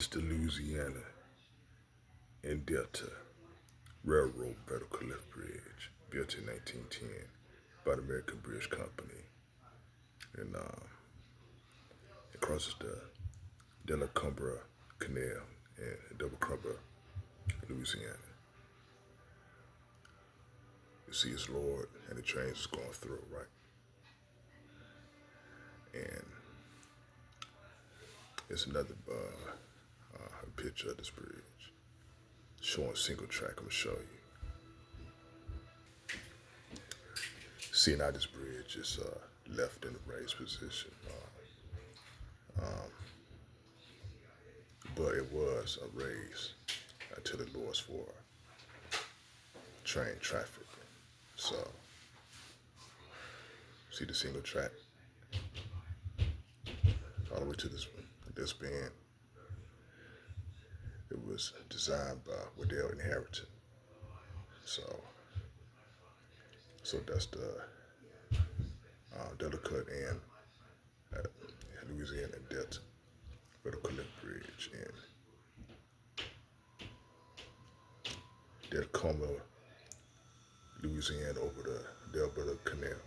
It's the Louisiana and Delta Railroad vertical lift bridge built in 1910 by the American Bridge Company. And it crosses the Delcambre Canal in Delcambre, Louisiana. You see it's lowered and the trains is going through, right? And it's another picture of this bridge showing single track. I'm gonna show you. See now this bridge is left in the raised position, but it was a raise until it lowers for train traffic. So see the single track all the way to this bend. It was designed by Waddell Harrington. So that's the Delta Cut and Louisiana Delta vertical lift bridge in Delcambre, Louisiana over the Delcambre Canal.